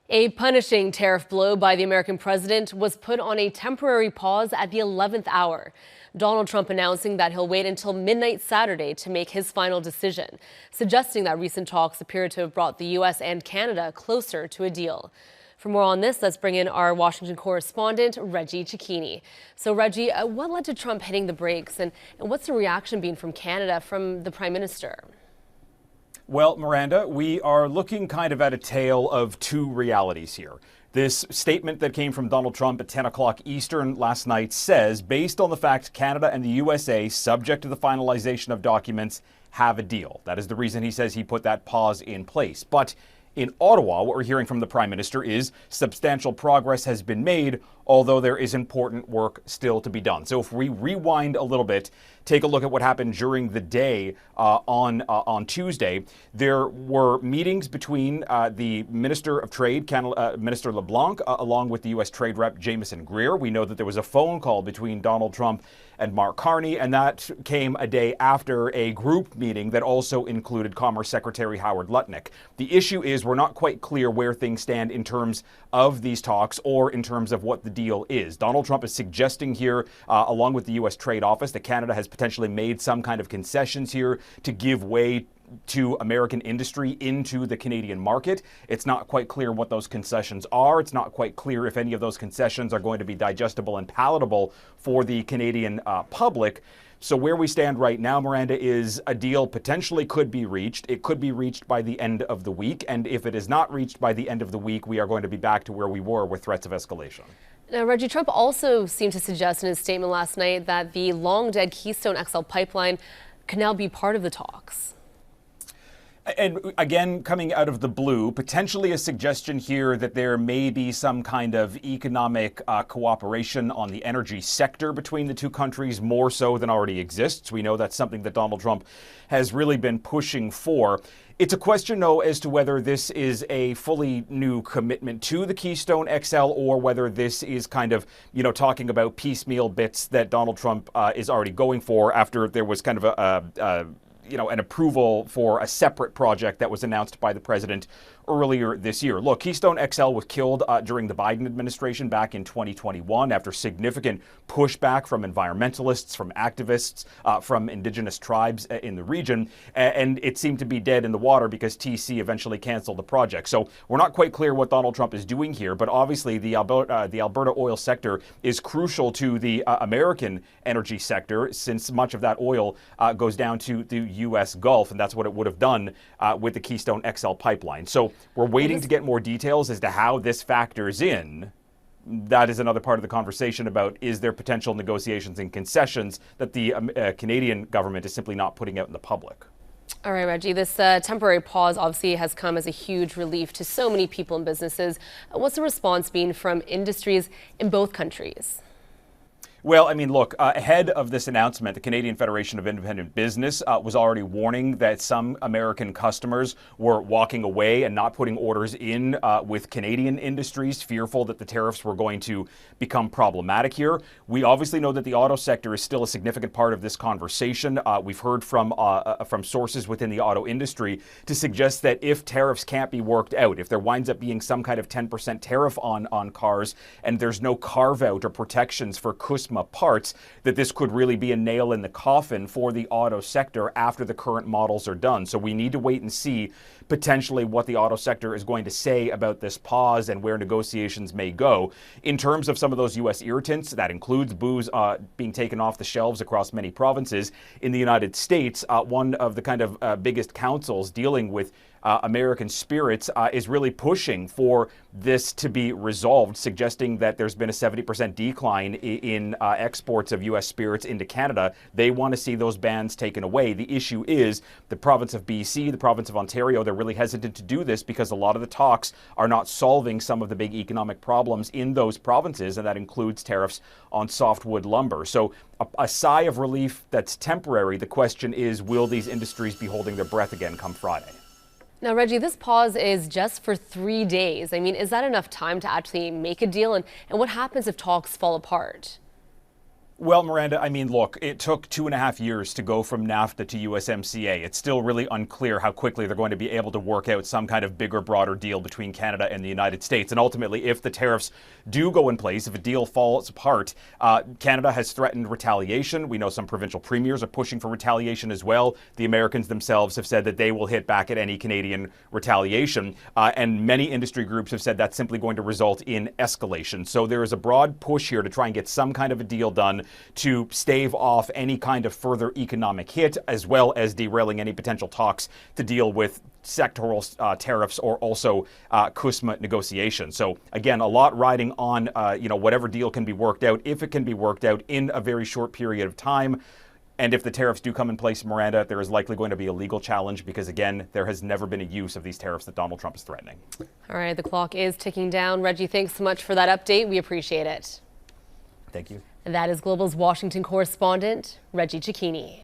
A punishing tariff blow by the American president was put on a temporary pause at the 11th hour. Donald Trump announcing that he'll wait until midnight Saturday to make his final decision, suggesting that recent talks appear to have brought the U.S. and Canada closer to a deal. For more on this, let's bring in our Washington correspondent, Reggie Cecchini. So, Reggie, what led to Trump hitting the brakes, and what's the reaction been from Canada, from the Prime Minister? Well, Miranda, we are looking kind of at a tale of two realities here. This statement that came from Donald Trump at 10 o'clock Eastern last night says, based on the fact Canada and the USA, subject to the finalization of documents, have a deal. That is the reason he says he put that pause in place. But in Ottawa, what we're hearing from the Prime Minister is substantial progress has been made, although there is important work still to be done. So if we rewind a little bit, take a look at what happened during the day on Tuesday. There were meetings between the Minister of Trade, Minister LeBlanc, along with the U.S. Trade Rep Jamieson Greer. We know that there was a phone call between Donald Trump and Mark Carney, and that came a day after a group meeting that also included Commerce Secretary Howard Lutnick. The issue is we're not quite clear where things stand in terms of these talks or in terms of what the deal is. Donald Trump is suggesting here, along with the U.S. Trade Office, that Canada has potentially made some kind of concessions here to give way to American industry into the Canadian market. It's not quite clear what those concessions are. It's not quite clear if any of those concessions are going to be digestible and palatable for the Canadian public. So where we stand right now, Miranda, is a deal potentially could be reached. It could be reached by the end of the week. And if it is not reached by the end of the week, we are going to be back to where we were with threats of escalation. Now, Reggie, Trump also seemed to suggest in his statement last night that the long-dead Keystone XL pipeline can now be part of the talks. And again, coming out of the blue, potentially a suggestion here that there may be some kind of economic cooperation on the energy sector between the two countries, more so than already exists. We know that's something that Donald Trump has really been pushing for. It's a question, though, as to whether this is a fully new commitment to the Keystone XL or whether this is kind of, talking about piecemeal bits that Donald Trump is already going for after there was kind of an approval for a separate project that was announced by the president earlier this year. Look, Keystone XL was killed during the Biden administration back in 2021 after significant pushback from environmentalists, from activists, from indigenous tribes in the region, and it seemed to be dead in the water because TC eventually canceled the project. So we're not quite clear what Donald Trump is doing here, but obviously the Alberta oil sector is crucial to the American energy sector, since much of that oil goes down to the U.S. Gulf, and that's what it would have done with the Keystone XL pipeline. So we're waiting to get more details as to how this factors in. That is another part of the conversation about, is there potential negotiations and concessions that the Canadian government is simply not putting out in the public. All right, Reggie, this temporary pause obviously has come as a huge relief to so many people and businesses. What's the response been from industries in both countries? Well, I mean, look, ahead of this announcement, the Canadian Federation of Independent Business was already warning that some American customers were walking away and not putting orders in with Canadian industries, fearful that the tariffs were going to become problematic here. We obviously know that the auto sector is still a significant part of this conversation. We've heard from sources within the auto industry to suggest that if tariffs can't be worked out, if there winds up being some kind of 10% tariff on cars and there's no carve-out or protections for CUSMA parts, that this could really be a nail in the coffin for the auto sector after the current models are done. So we need to wait and see potentially what the auto sector is going to say about this pause and where negotiations may go. In terms of some of those U.S. irritants, that includes booze being taken off the shelves across many provinces. In the United States, one of the kind of biggest councils dealing with American spirits is really pushing for this to be resolved, suggesting that there's been a 70% decline in exports of U.S. spirits into Canada. They want to see those bans taken away. The issue is the province of BC, the province of Ontario, they're really hesitant to do this because a lot of the talks are not solving some of the big economic problems in those provinces, and that includes tariffs on softwood lumber. So a sigh of relief that's temporary. The question is, will these industries be holding their breath again come Friday? Now, Reggie, this pause is just for 3 days. I mean, is that enough time to actually make a deal? And what happens if talks fall apart? Well, Miranda, I mean, look, it took 2.5 years to go from NAFTA to USMCA. It's still really unclear how quickly they're going to be able to work out some kind of bigger, broader deal between Canada and the United States. And ultimately, if the tariffs do go in place, if a deal falls apart, Canada has threatened retaliation. We know some provincial premiers are pushing for retaliation as well. The Americans themselves have said that they will hit back at any Canadian retaliation. And many industry groups have said that's simply going to result in escalation. So there is a broad push here to try and get some kind of a deal done to stave off any kind of further economic hit, as well as derailing any potential talks to deal with sectoral tariffs or also CUSMA negotiations. So again, a lot riding on whatever deal can be worked out, if it can be worked out in a very short period of time. And if the tariffs do come in place, Miranda, there is likely going to be a legal challenge because, again, there has never been a use of these tariffs that Donald Trump is threatening. All right, the clock is ticking down. Reggie, thanks so much for that update. We appreciate it. Thank you. And that is Global's Washington correspondent, Reggie Cecchini.